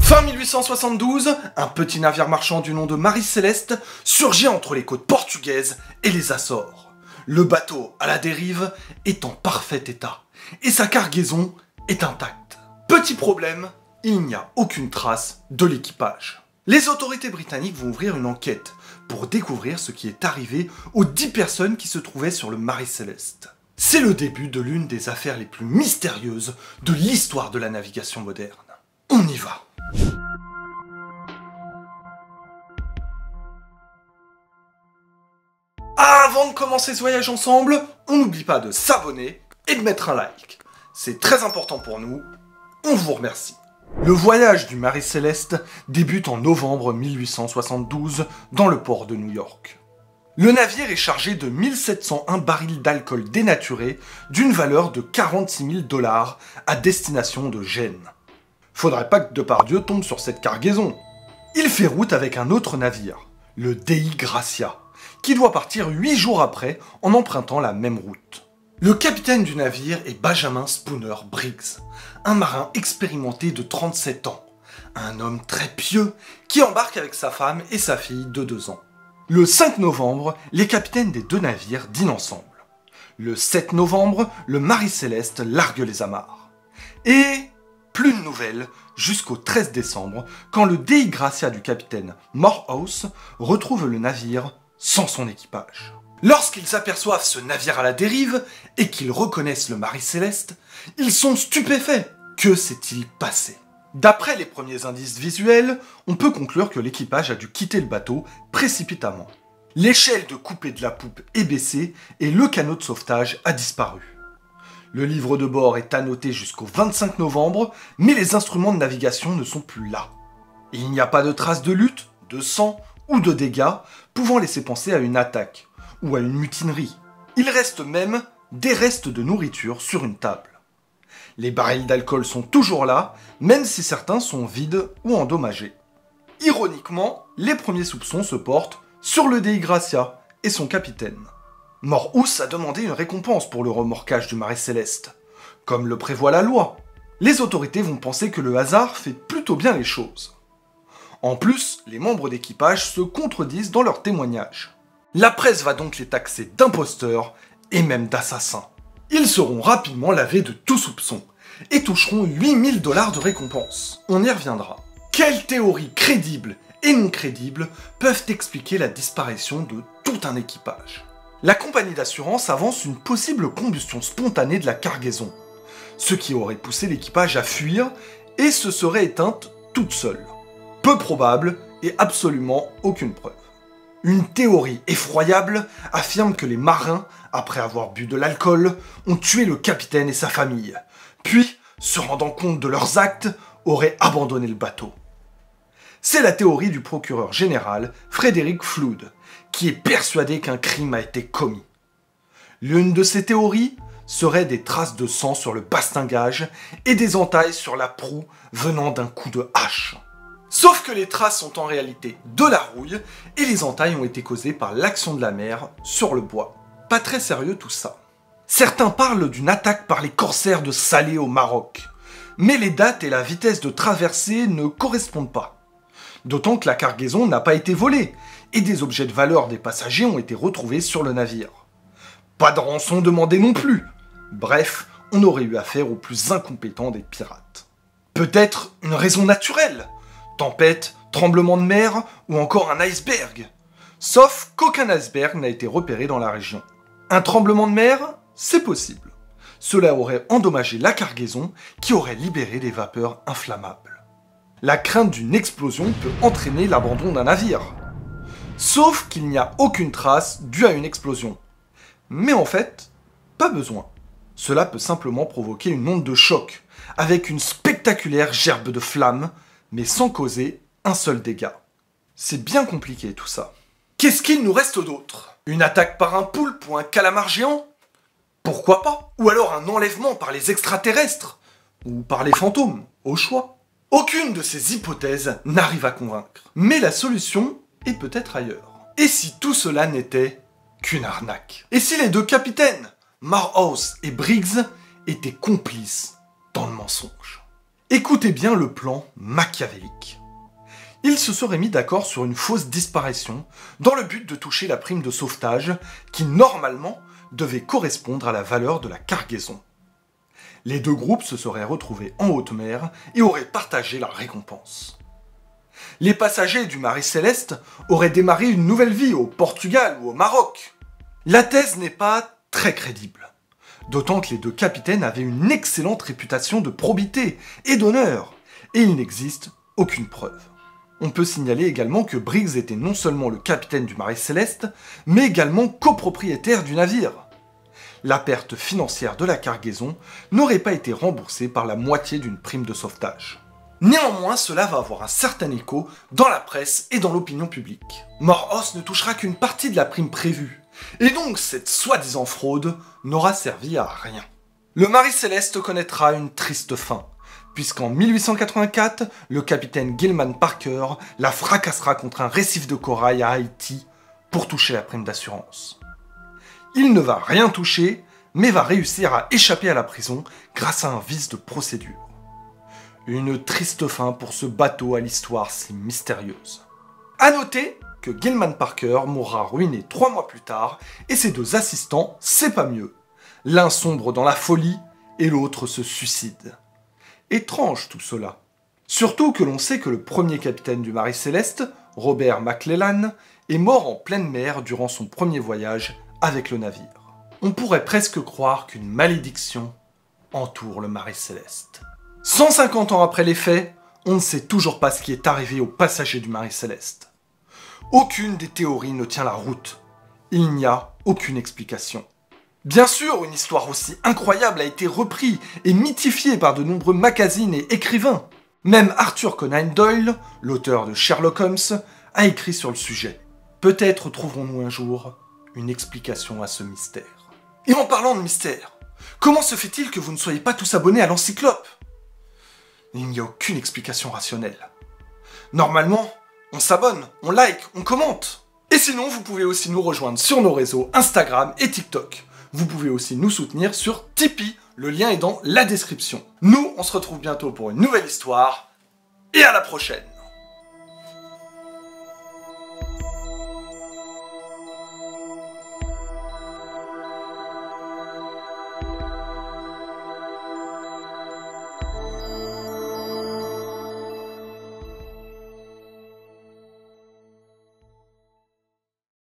Fin 1872, un petit navire marchand du nom de Marie Céleste surgit entre les côtes portugaises et les Açores. Le bateau, à la dérive, est en parfait état, et sa cargaison est intacte. Petit problème, il n'y a aucune trace de l'équipage. Les autorités britanniques vont ouvrir une enquête pour découvrir ce qui est arrivé aux 10 personnes qui se trouvaient sur le Marie Céleste. C'est le début de l'une des affaires les plus mystérieuses de l'histoire de la navigation moderne. On y va. Avant de commencer ce voyage ensemble, on n'oublie pas de s'abonner et de mettre un like. C'est très important pour nous, on vous remercie. Le voyage du Marie Céleste débute en novembre 1872 dans le port de New York. Le navire est chargé de 1701 barils d'alcool dénaturé d'une valeur de 46 000 $ à destination de Gênes. Faudrait pas que Depardieu tombe sur cette cargaison. Il fait route avec un autre navire, le Dei Gracia, qui doit partir 8 jours après en empruntant la même route. Le capitaine du navire est Benjamin Spooner Briggs, un marin expérimenté de 37 ans, un homme très pieux qui embarque avec sa femme et sa fille de 2 ans. Le 5 novembre, les capitaines des 2 navires dînent ensemble. Le 7 novembre, le Marie Céleste largue les amarres. Et plus de nouvelles jusqu'au 13 décembre, quand le Dei Gracia du capitaine Morehouse retrouve le navire sans son équipage. Lorsqu'ils aperçoivent ce navire à la dérive et qu'ils reconnaissent le Marie Céleste, ils sont stupéfaits. Que s'est-il passé? D'après les premiers indices visuels, on peut conclure que l'équipage a dû quitter le bateau précipitamment. L'échelle de coupée de la poupe est baissée et le canot de sauvetage a disparu. Le livre de bord est annoté jusqu'au 25 novembre, mais les instruments de navigation ne sont plus là. Il n'y a pas de traces de lutte, de sang ou de dégâts pouvant laisser penser à une attaque ou à une mutinerie. Il reste même des restes de nourriture sur une table. Les barils d'alcool sont toujours là, même si certains sont vides ou endommagés. Ironiquement, les premiers soupçons se portent sur le Dei Gracia et son capitaine. Morehouse a demandé une récompense pour le remorquage du Marie Céleste, comme le prévoit la loi. Les autorités vont penser que le hasard fait plutôt bien les choses. En plus, les membres d'équipage se contredisent dans leurs témoignages. La presse va donc les taxer d'imposteurs et même d'assassins. Ils seront rapidement lavés de tout soupçon et toucheront 8 000 $ de récompense. On y reviendra. Quelles théories crédibles et non crédibles peuvent expliquer la disparition de tout un équipage? La compagnie d'assurance avance une possible combustion spontanée de la cargaison, ce qui aurait poussé l'équipage à fuir et se serait éteinte toute seule. Peu probable et absolument aucune preuve. Une théorie effroyable affirme que les marins, après avoir bu de l'alcool, ont tué le capitaine et sa famille, puis, se rendant compte de leurs actes, auraient abandonné le bateau. C'est la théorie du procureur général Frederick Flood, qui est persuadé qu'un crime a été commis. L'une de ces théories serait des traces de sang sur le bastingage et des entailles sur la proue venant d'un coup de hache. Sauf que les traces sont en réalité de la rouille et les entailles ont été causées par l'action de la mer sur le bois. Pas très sérieux tout ça. Certains parlent d'une attaque par les corsaires de Salé au Maroc, mais les dates et la vitesse de traversée ne correspondent pas. D'autant que la cargaison n'a pas été volée et des objets de valeur des passagers ont été retrouvés sur le navire. Pas de rançon demandée non plus. Bref, on aurait eu affaire aux plus incompétents des pirates. Peut-être une raison naturelle. Tempête, tremblement de mer ou encore un iceberg. Sauf qu'aucun iceberg n'a été repéré dans la région. Un tremblement de mer, c'est possible. Cela aurait endommagé la cargaison qui aurait libéré des vapeurs inflammables. La crainte d'une explosion peut entraîner l'abandon d'un navire. Sauf qu'il n'y a aucune trace due à une explosion. Mais en fait, pas besoin. Cela peut simplement provoquer une onde de choc, avec une spectaculaire gerbe de flammes, mais sans causer un seul dégât. C'est bien compliqué tout ça. Qu'est-ce qu'il nous reste d'autre? Une attaque par un poulpe ou un calamar géant? Pourquoi pas? Ou alors un enlèvement par les extraterrestres? Ou par les fantômes, au choix. Aucune de ces hypothèses n'arrive à convaincre. Mais la solution est peut-être ailleurs. Et si tout cela n'était qu'une arnaque? Et si les 2 capitaines, Morehouse et Briggs, étaient complices dans le mensonge? Écoutez bien le plan machiavélique. Ils se seraient mis d'accord sur une fausse disparition dans le but de toucher la prime de sauvetage qui, normalement, devait correspondre à la valeur de la cargaison. Les deux groupes se seraient retrouvés en haute mer et auraient partagé la récompense. Les passagers du Marie Céleste auraient démarré une nouvelle vie au Portugal ou au Maroc. La thèse n'est pas très crédible, d'autant que les deux capitaines avaient une excellente réputation de probité et d'honneur, et il n'existe aucune preuve. On peut signaler également que Briggs était non seulement le capitaine du Marie Céleste, mais également copropriétaire du navire. La perte financière de la cargaison n'aurait pas été remboursée par la moitié d'une prime de sauvetage. Néanmoins, cela va avoir un certain écho dans la presse et dans l'opinion publique. Morhos ne touchera qu'une partie de la prime prévue, et donc cette soi-disant fraude n'aura servi à rien. Le Marie Céleste connaîtra une triste fin, puisqu'en 1884, le capitaine Gilman Parker la fracassera contre un récif de corail à Haïti pour toucher la prime d'assurance. Il ne va rien toucher, mais va réussir à échapper à la prison grâce à un vice de procédure. Une triste fin pour ce bateau à l'histoire si mystérieuse. A noter que Gilman Parker mourra ruiné 3 mois plus tard, et ses deux assistants, c'est pas mieux. L'un sombre dans la folie, et l'autre se suicide. Étrange tout cela. Surtout que l'on sait que le premier capitaine du Marie Céleste, Robert McClellan, est mort en pleine mer durant son premier voyage avec le navire. On pourrait presque croire qu'une malédiction entoure le Marie Céleste. 150 ans après les faits, on ne sait toujours pas ce qui est arrivé aux passagers du Marie Céleste. Aucune des théories ne tient la route. Il n'y a aucune explication. Bien sûr, une histoire aussi incroyable a été reprise et mythifiée par de nombreux magazines et écrivains. Même Arthur Conan Doyle, l'auteur de Sherlock Holmes, a écrit sur le sujet. Peut-être trouverons-nous un jour une explication à ce mystère. Et en parlant de mystère, comment se fait-il que vous ne soyez pas tous abonnés à l'Encyclope ? Il n'y a aucune explication rationnelle. Normalement, on s'abonne, on like, on commente. Et sinon, vous pouvez aussi nous rejoindre sur nos réseaux Instagram et TikTok. Vous pouvez aussi nous soutenir sur Tipeee, le lien est dans la description. Nous, on se retrouve bientôt pour une nouvelle histoire, et à la prochaine!